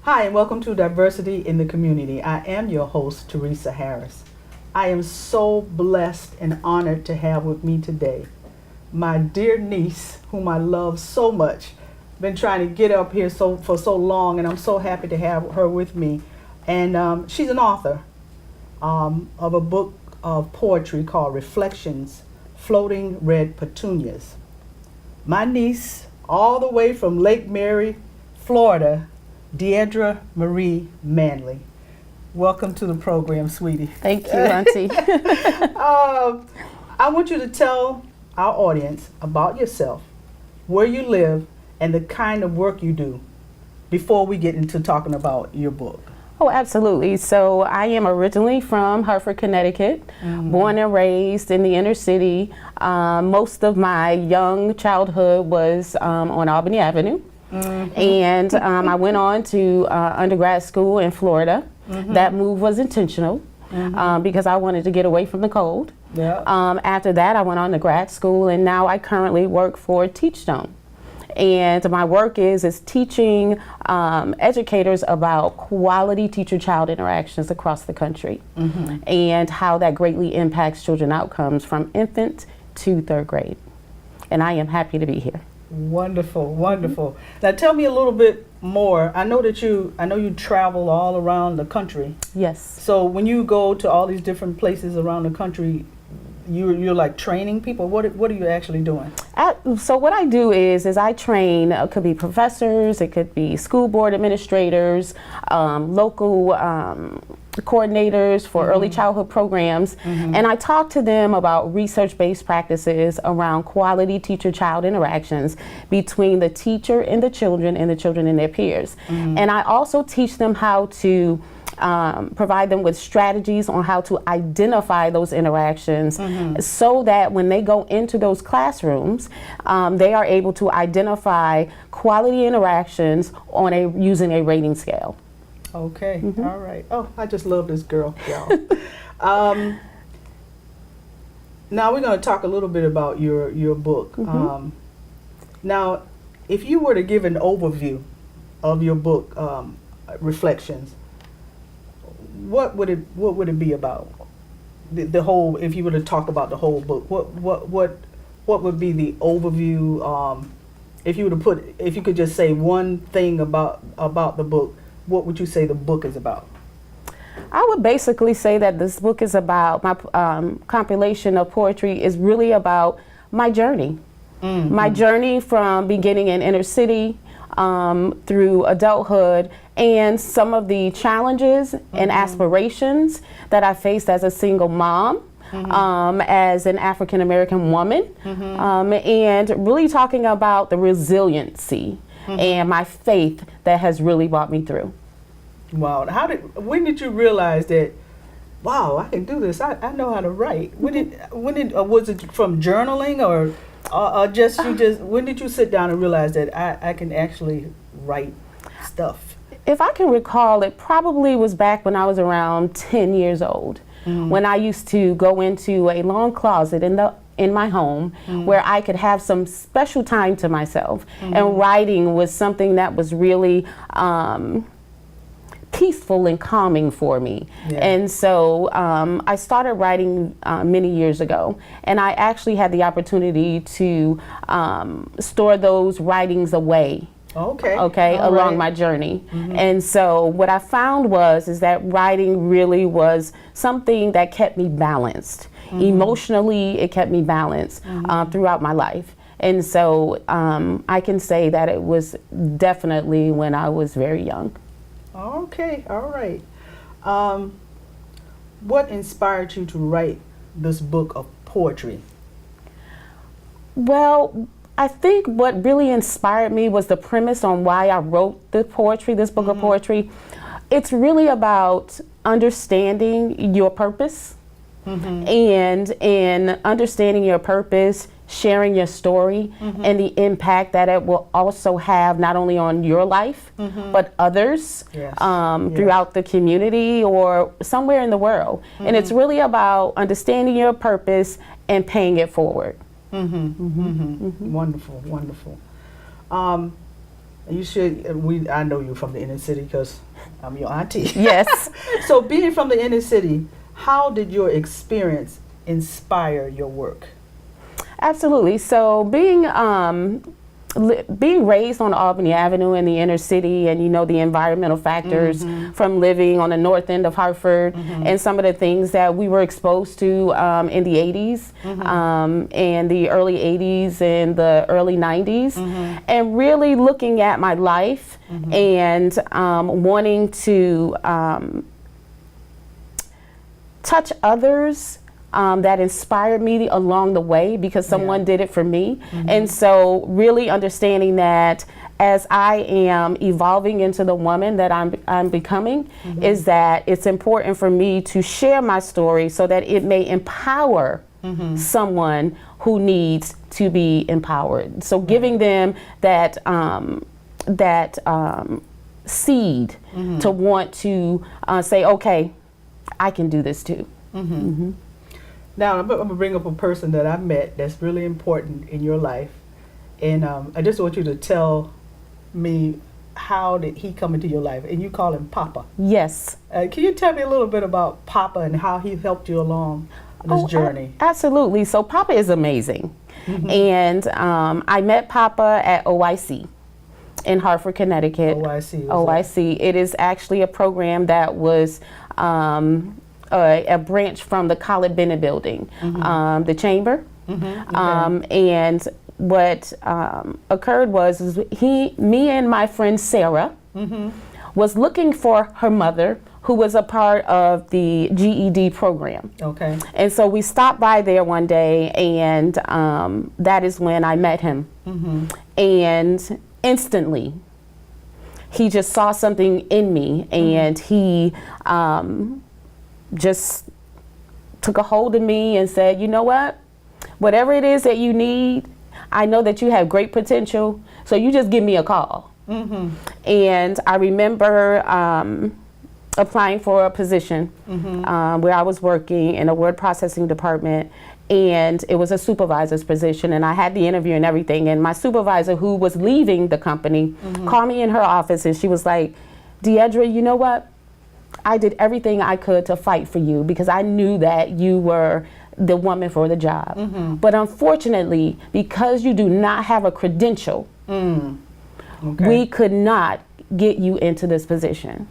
Hi, and welcome to Diversity in the Community. I am your host, Teresa Harris. I am so blessed and honored to have with me today my dear niece, whom I love so much. Been trying to get up here for so long, and I'm so happy to have her with me. And she's an author of a book of poetry called Reflections, Floating Red Petunias. My niece, all the way from Lake Mary, Florida, Deirdre Marie Manley. Welcome to the program, sweetie. Thank you, Auntie. I want you to tell our audience about yourself, where you live, and the kind of work you do before we get into talking about your book. Oh, absolutely. So I am originally from Hartford, Connecticut, born and raised in the inner city. Most of my young childhood was on Albany Avenue. And I went on to undergrad school in Florida. That move was intentional because I wanted to get away from the cold. Yeah. After that, I went on to grad school, and now I currently work for Teachstone. And my work is teaching educators about quality teacher-child interactions across the country and how that greatly impacts children outcomes from infant to third grade. And I am happy to be here. Wonderful, wonderful. Now tell me a little bit more. I know you travel all around the country. Yes. So when you go to all these different places around the country, you're like training people. What are you actually doing? So what I do is I train. It could be professors, it could be school board administrators, local coordinators for early childhood programs, and I talk to them about research-based practices around quality teacher-child interactions between the teacher and the children and their peers. And I also teach them how to provide them with strategies on how to identify those interactions so that when they go into those classrooms, they are able to identify quality interactions on using a rating scale. Okay, all right. Oh, I just love this girl, y'all. Now we're going to talk a little bit about your book. Now, if you were to give an overview of your book, Reflections, what would it be about? The whole, if you were to talk about the whole book, what would be the overview? If you could just say one thing about the book, what would you say the book is about? I would basically say that this book is about, my compilation of poetry is really about my journey. My journey from beginning in inner city through adulthood, and some of the challenges and aspirations that I faced as a single mom, as an African American woman, and really talking about the resiliency and my faith that has really brought me through. Wow. When did you realize that, wow, I can do this, I know how to write? When was it from journaling or when did you sit down and realize that I can actually write stuff? If I can recall, it probably was back when I was around 10 years old, when I used to go into a long closet in my home where I could have some special time to myself. And writing was something that was really peaceful and calming for me. Yeah. And so I started writing many years ago, and I actually had the opportunity to store those writings away. Okay, along my journey. And so what I found is that writing really was something that kept me balanced. Emotionally, it kept me balanced throughout my life. And so I can say that it was definitely when I was very young. Okay, all right. What inspired you to write this book of poetry? Well, I think what really inspired me was the premise on why I wrote this book of poetry. It's really about understanding your purpose, and in understanding your purpose, sharing your story and the impact that it will also have not only on your life, but others throughout the community or somewhere in the world. And it's really about understanding your purpose and paying it forward. Wonderful, wonderful. You should. I know you from the inner city because I'm your auntie. Yes. So being from the inner city, how did your experience inspire your work? Absolutely. So being raised on Albany Avenue in the inner city, and the environmental factors from living on the north end of Hartford, and some of the things that we were exposed to in the 80s and the early 80s and the early 90s, and really looking at my life and wanting to touch others. That inspired me along the way because someone did it for me. And so really understanding that as I am evolving into the woman that I'm becoming, is that it's important for me to share my story so that it may empower someone who needs to be empowered. So giving them that seed to want to say, okay, I can do this too. Now, I'm going to bring up a person that I met that's really important in your life. And I just want you to tell me, how did he come into your life? And you call him Papa. Yes. Can you tell me a little bit about Papa and how he helped you along this journey? Absolutely. So Papa is amazing. And I met Papa at OIC in Hartford, Connecticut. OIC. It is actually a program that was a branch from the College Bennett building, the chamber. And what occurred was me and my friend Sarah was looking for her mother, who was a part of the GED program. Okay. And so we stopped by there one day, and that is when I met him. And instantly, he just saw something in me, and he just took a hold of me and said, you know what? Whatever it is that you need, I know that you have great potential, so you just give me a call. And I remember applying for a position where I was working in a word processing department, and it was a supervisor's position, and I had the interview and everything, and my supervisor, who was leaving the company, called me in her office, and she was like, Deirdre, you know what? I did everything I could to fight for you because I knew that you were the woman for the job. But unfortunately, because you do not have a credential, we could not get you into this position.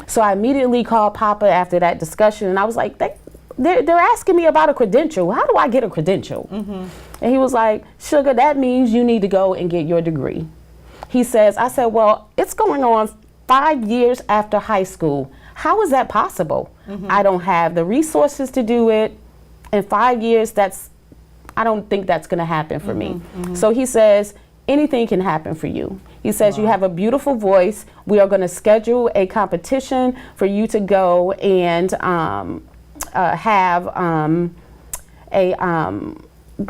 So I immediately called Papa after that discussion, and I was like, they're asking me about a credential. How do I get a credential? And he was like, sugar, that means you need to go and get your degree. I said, well, it's going on 5 years after high school. How is that possible? I don't have the resources to do it. In 5 years, I don't think that's going to happen for me. So he says, anything can happen for you. He says, you have a beautiful voice. We are going to schedule a competition for you to go and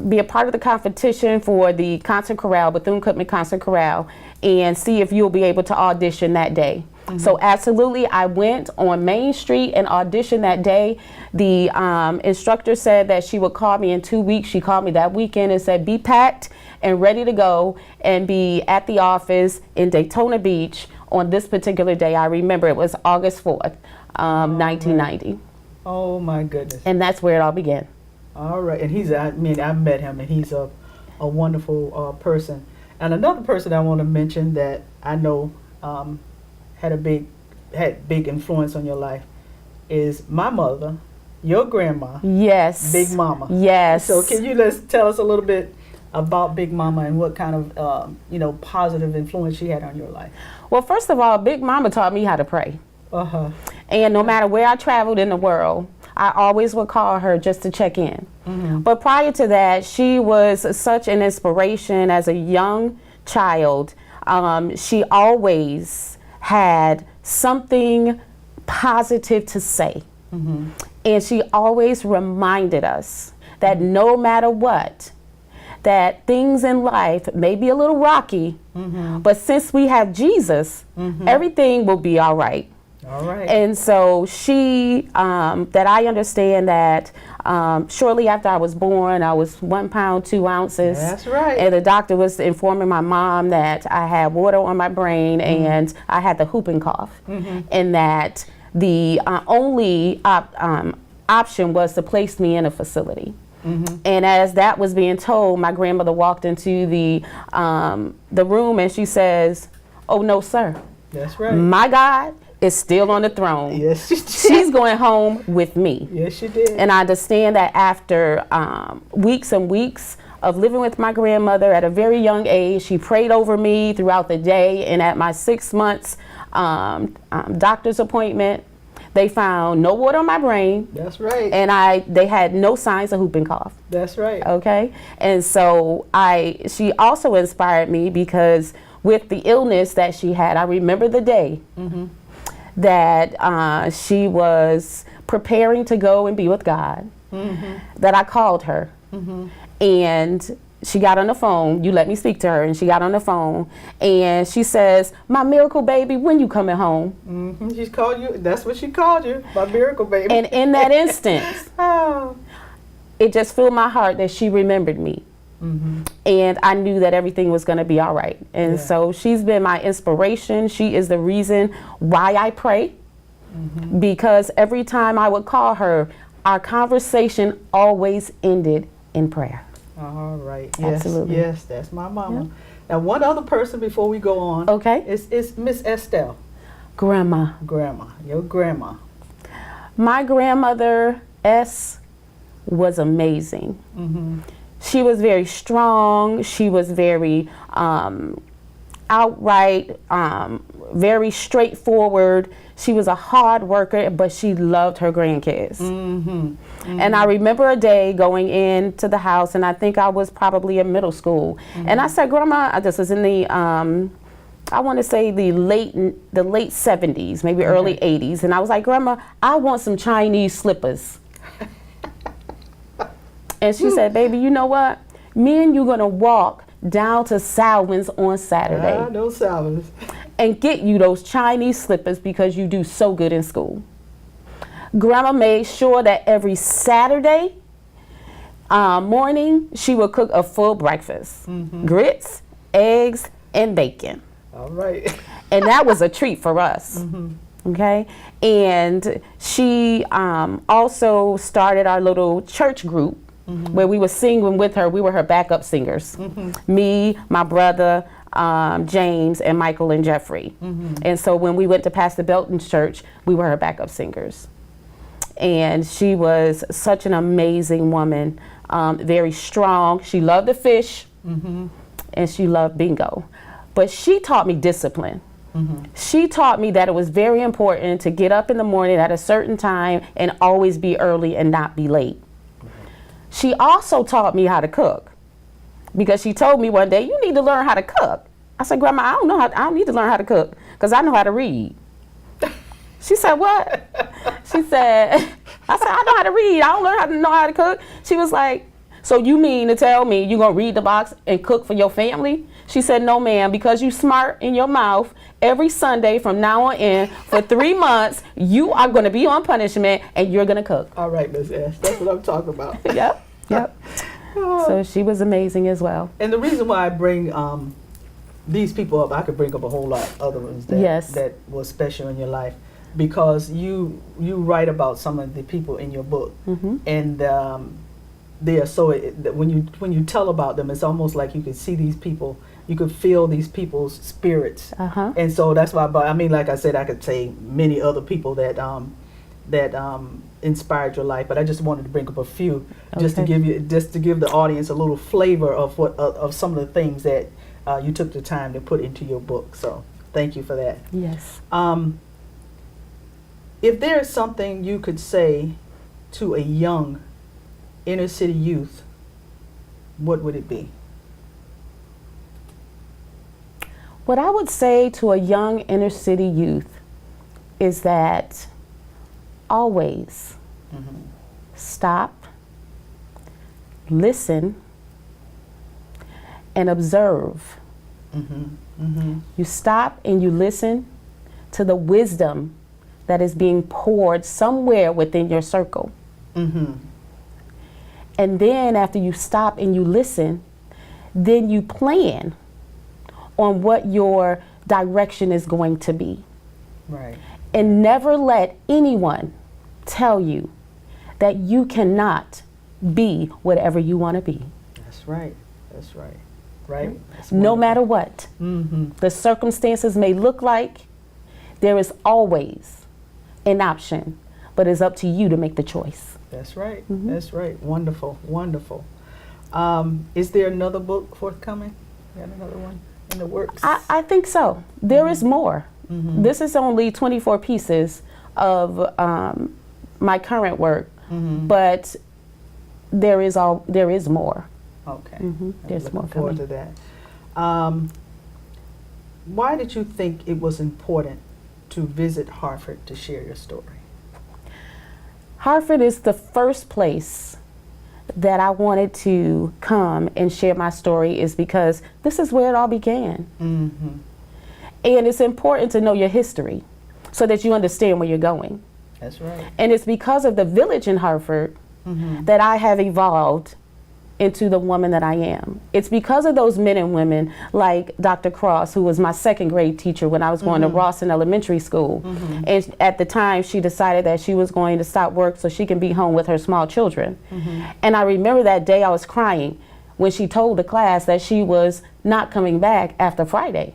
be a part of the competition for the concert chorale, Bethune-Cookman Concert Chorale, and see if you'll be able to audition that day. So absolutely, I went on Main Street and auditioned that day. The instructor said that she would call me in 2 weeks. She called me that weekend and said, be packed and ready to go and be at the office in Daytona Beach on this particular day. I remember it was August 4th, 1990. Oh my goodness. And that's where it all began. All right. And I met him, and he's a wonderful person. And another person I want to mention that I know had big influence on your life is my mother, your grandma. Yes. Big Mama. Yes. So can you tell us a little bit about Big Mama and what kind of positive influence she had on your life? Well, first of all, Big Mama taught me how to pray. And no matter where I traveled in the world, I always would call her just to check in. But prior to that, she was such an inspiration as a young child. She always had something positive to say. And she always reminded us that no matter what, that things in life may be a little rocky, but since we have Jesus, everything will be all right. All right. And so she, that I understand that Shortly after I was born, I was 1 pound, 2 ounces. That's right. And the doctor was informing my mom that I had water on my brain and I had the whooping cough. And that the only option was to place me in a facility. And as that was being told, my grandmother walked into the room and she says, "Oh, no, sir. That's right. My God is still on the throne. Yes, she did. She's going home with me." Yes, she did. And I understand that after weeks and weeks of living with my grandmother at a very young age, she prayed over me throughout the day. And at my 6 months doctor's appointment, they found no water on my brain. That's right. And they had no signs of whooping cough. That's right. Okay. And so she also inspired me because with the illness that she had, I remember the day that she was preparing to go and be with God, that I called her. And she got on the phone. You let me speak to her. And she got on the phone. And she says, "My miracle baby, when you coming home?" She's called you. That's what she called you, my miracle baby. And in that instance, oh. it just filled my heart that she remembered me. And I knew that everything was going to be all right. And so she's been my inspiration. She is the reason why I pray. Because every time I would call her, our conversation always ended in prayer. All right. Yes. Absolutely. Yes, that's my mama. Yep. Now, one other person before we go on. Okay. Is Miss Estelle. Grandma. Grandma. Your grandma. My grandmother, S, was amazing. She was very strong. She was very outright, very straightforward. She was a hard worker, but she loved her grandkids. And I remember a day going into the house, and I think I was probably in middle school. And I said, "Grandma," this was in the, I want to say the late 70s, maybe early 80s. And I was like, "Grandma, I want some Chinese slippers." And she said, "Baby, you know what? Me and you gonna walk down to Salvin's on Saturday. Ah, no Salvin's. And get you those Chinese slippers because you do so good in school." Grandma made sure that every Saturday morning she would cook a full breakfast. Grits, eggs, and bacon. All right. And that was a treat for us. Okay. And she also started our little church group where we were singing with her. We were her backup singers. Me, my brother, James, and Michael and Jeffrey. And so when we went to Pastor Belton's church, we were her backup singers. And she was such an amazing woman, very strong. She loved to fish, and she loved bingo. But she taught me discipline. She taught me that it was very important to get up in the morning at a certain time and always be early and not be late. She also taught me how to cook, because she told me one day, "You need to learn how to cook." I said, "Grandma, I don't need to learn how to cook because I know how to read." She said, "What?" She said, I said, "I know how to read. I don't know how to cook." She was like, "So you mean to tell me you're going to read the box and cook for your family?" She said, "No, ma'am, because you smart in your mouth every Sunday from now on in for 3 months, you are going to be on punishment and you're going to cook." All right, Miss S. That's what I'm talking about. Yep. So she was amazing as well. And the reason why I bring these people up, I could bring up a whole lot of other ones that was special in your life, because you write about some of the people in your book, and they are so when you tell about them, it's almost like you could see these people, you could feel these people's spirits, and so that's why. But I mean, like I said, I could say many other people that inspired your life, but I just wanted to bring up a few, just to give the audience a little flavor of what of some of the things that you took the time to put into your book. So thank you for that. Yes. If there is something you could say to a young inner city youth, what would it be? What I would say to a young inner city youth is that always stop, listen, and observe. You stop and you listen to the wisdom that is being poured somewhere within your circle. And then after you stop and you listen, then you plan on what your direction is going to be. Right. And never let anyone tell you that you cannot be whatever you want to be. That's right. That's right. Right? That's No wonderful. matter what the circumstances may look like, there is always an option, but it's up to you to make the choice. That's right. That's right. Wonderful. Wonderful. Is there another book forthcoming? Got another one in the works? I think so. There is more. This is only 24 pieces of my current work, but there is more. Okay. There's Looking more forward coming. to that. Why did you think it was important to visit Hartford to share your story? Hartford is the first place that I wanted to come and share my story, is because this is where it all began. And it's important to know your history so that you understand where you're going. That's right. And it's because of the village in Hartford that I have evolved into the woman that I am. It's because of those men and women like Dr. Cross, who was my second grade teacher when I was going to Rawson Elementary School. And at the time, she decided that she was going to stop work so she can be home with her small children. And I remember that day I was crying when she told the class that she was not coming back after Friday.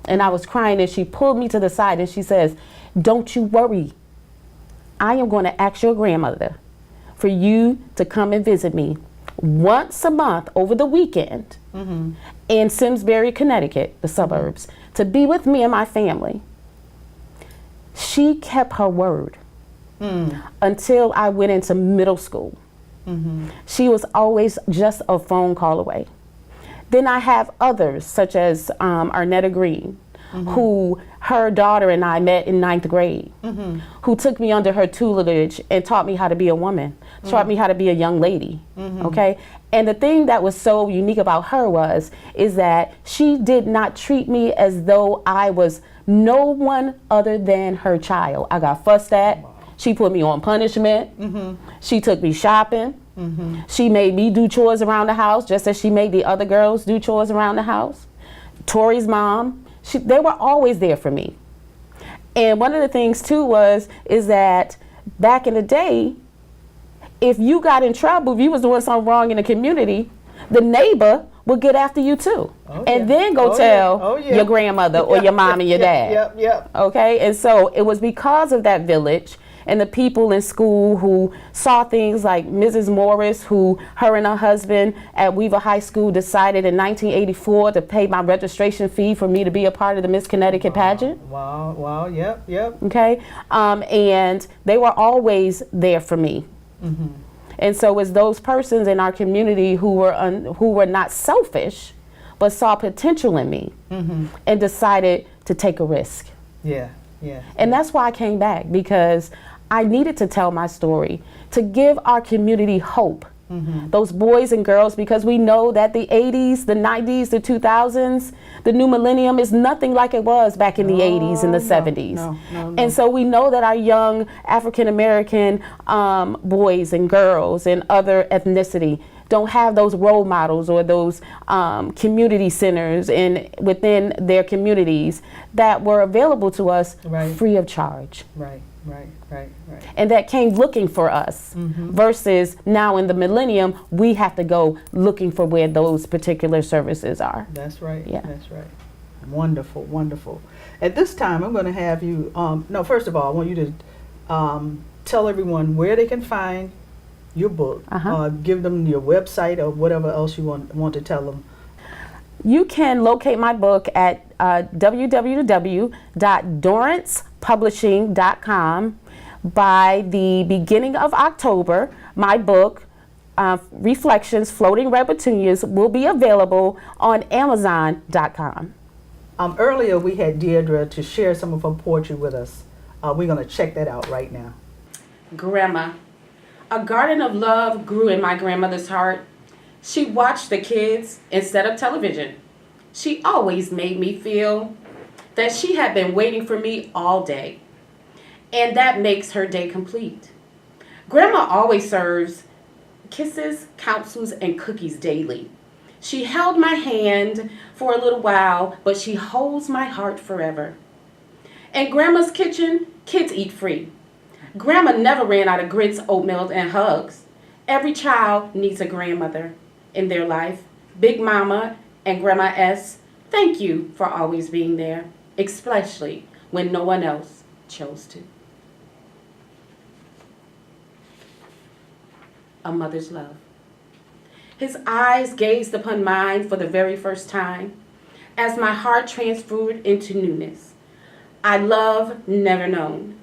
And I was crying, and she pulled me to the side and she says, "Don't you worry. I am going to ask your grandmother for you to come and visit me once a month over the weekend in Simsbury, Connecticut, the suburbs, to be with me and my family." She kept her word until I went into middle school. She was always just a phone call away. Then I have others, such as Arnetta Green, who her daughter and I met in 9th grade, who took me under her tutelage and taught me how to be a woman, taught me how to be a young lady, okay? And the thing that was so unique about her is that she did not treat me as though I was no one other than her child. I got fussed at. She put me on punishment. She took me shopping. She made me do chores around the house, just as she made the other girls do chores around the house. Tori's mom, they were always there for me. And one of the things too is that back in the day, if you got in trouble, if you was doing something wrong in the community, the neighbor would get after you too. And then go tell your grandmother or your mom and your dad. Okay, and so it was because of that village and the people in school who saw things like Mrs. Morris, who her and her husband at Weaver High School decided in 1984 to pay my registration fee for me to be a part of the Miss Connecticut pageant. Wow, yep. Okay, and they were always there for me. And so it's those persons in our community who were not selfish, but saw potential in me and decided to take a risk. Yeah. And that's why I came back, because I needed to tell my story, to give our community hope. Those boys and girls, because we know that the 80s, the 90s, the 2000s, the new millennium is nothing like it was back in the 80s and the 70s. No. And so we know that our young African American boys and girls and other ethnicity don't have those role models or those community centers within their communities that were available to us free of charge. Right. And that came looking for us versus now in the millennium, we have to go looking for where those particular services are. That's right. Yeah. That's right. Wonderful. At this time, I'm going to have you, first of all, I want you to tell everyone where they can find your book. Give them your website or whatever else you want to tell them. You can locate my book at www.dorancepublishing.com. By the beginning of October, my book, Reflections, Floating Red Petunias, will be available on Amazon.com. Earlier, we had Deirdre to share some of her poetry with us. We're going to check that out right now. Grandma. A garden of love grew in my grandmother's heart. She watched the kids instead of television. She always made me feel that she had been waiting for me all day. And that makes her day complete. Grandma always serves kisses, counsels, and cookies daily. She held my hand for a little while, but she holds my heart forever. In Grandma's kitchen, kids eat free. Grandma never ran out of grits, oatmeal, and hugs. Every child needs a grandmother in their life. Big Mama and Grandma S, thank you for always being there, especially when no one else chose to. A mother's love. His eyes gazed upon mine for the very first time, as my heart transferred into newness. I love never known.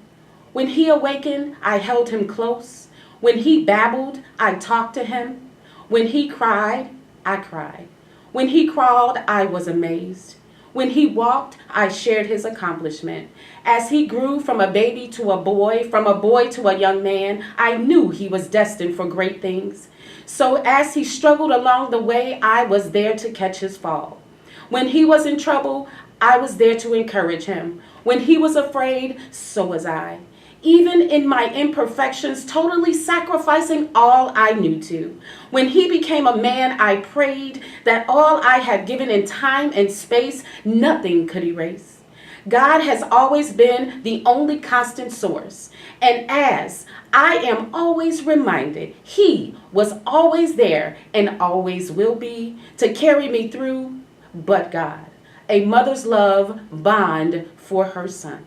When he awakened, I held him close. When he babbled, I talked to him. When he cried, I cried. When he crawled, I was amazed. When he walked, I shared his accomplishment. As he grew from a baby to a boy, from a boy to a young man, I knew he was destined for great things. So as he struggled along the way, I was there to catch his fall. When he was in trouble, I was there to encourage him. When he was afraid, so was I. Even in my imperfections, totally sacrificing all I knew to. When he became a man, I prayed that all I had given in time and space, nothing could erase. God has always been the only constant source. And as I am always reminded, he was always there and always will be to carry me through, but God, a mother's love bond for her son.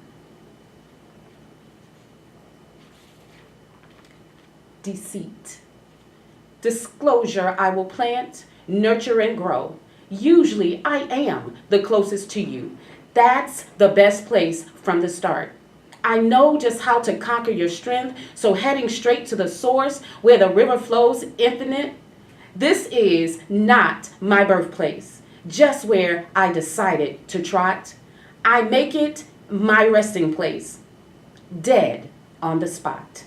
Deceit. Disclosure I will plant, nurture, and grow. Usually I am the closest to you. That's the best place from the start. I know just how to conquer your strength, so heading straight to the source where the river flows infinite. This is not my birthplace, just where I decided to trot. I make it my resting place, dead on the spot.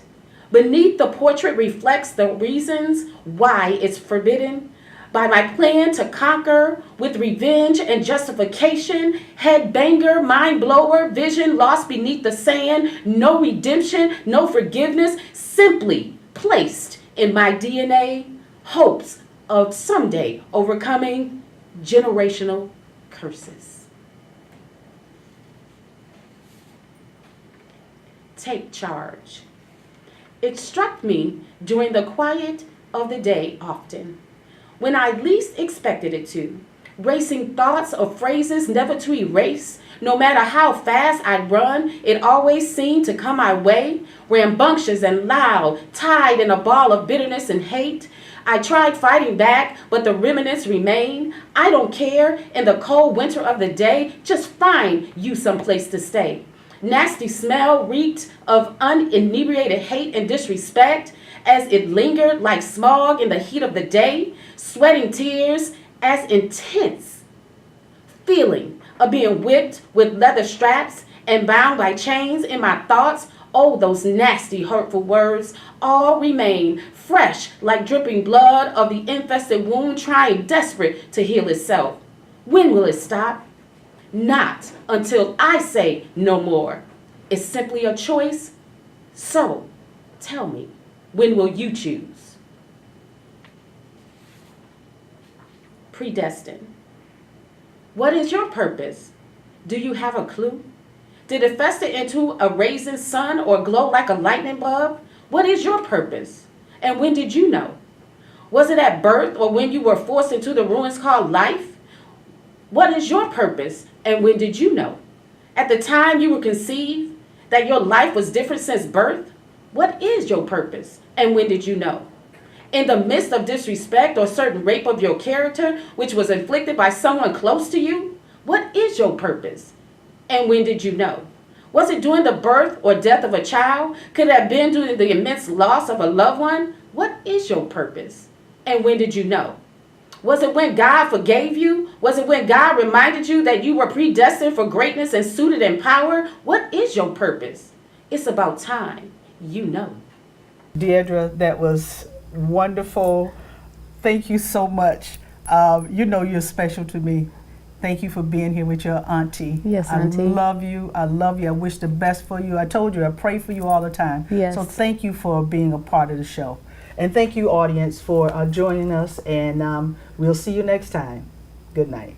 Beneath the portrait reflects the reasons why it's forbidden. By my plan to conquer with revenge and justification, head banger, mind blower, vision lost beneath the sand, no redemption, no forgiveness, simply placed in my DNA, hopes of someday overcoming generational curses. Take charge. It struck me during the quiet of the day often, when I least expected it to, racing thoughts of phrases never to erase. No matter how fast I'd run, it always seemed to come my way, rambunctious and loud, tied in a ball of bitterness and hate. I tried fighting back, but the remnants remain. I don't care, in the cold winter of the day, just find you someplace to stay. Nasty smell reeked of uninebriated hate and disrespect as it lingered like smog in the heat of the day, sweating tears as intense feeling of being whipped with leather straps and bound by chains in my thoughts. Oh, those nasty, hurtful words all remain fresh like dripping blood of the infested wound trying desperate to heal itself. When will it stop? Not until I say no more. It's simply a choice. So, tell me, when will you choose? Predestined. What is your purpose? Do you have a clue? Did it fester into a raisin sun or glow like a lightning bulb? What is your purpose? And when did you know? Was it at birth or when you were forced into the ruins called life? What is your purpose? And when did you know? At the time you were conceived, that your life was different since birth? What is your purpose? And when did you know? In the midst of disrespect or certain rape of your character, which was inflicted by someone close to you, what is your purpose? And when did you know? Was it during the birth or death of a child? Could it have been during the immense loss of a loved one? What is your purpose? And when did you know? Was it when God forgave you? Was it when God reminded you that you were predestined for greatness and suited in power? What is your purpose? It's about time you know. Deirdre, that was wonderful. Thank you so much. You know you're special to me. Thank you for being here with your auntie. Yes, auntie. I love you. I love you. I wish the best for you. I told you I pray for you all the time. Yes. So thank you for being a part of the show. And thank you, audience, for joining us, and we'll see you next time. Good night.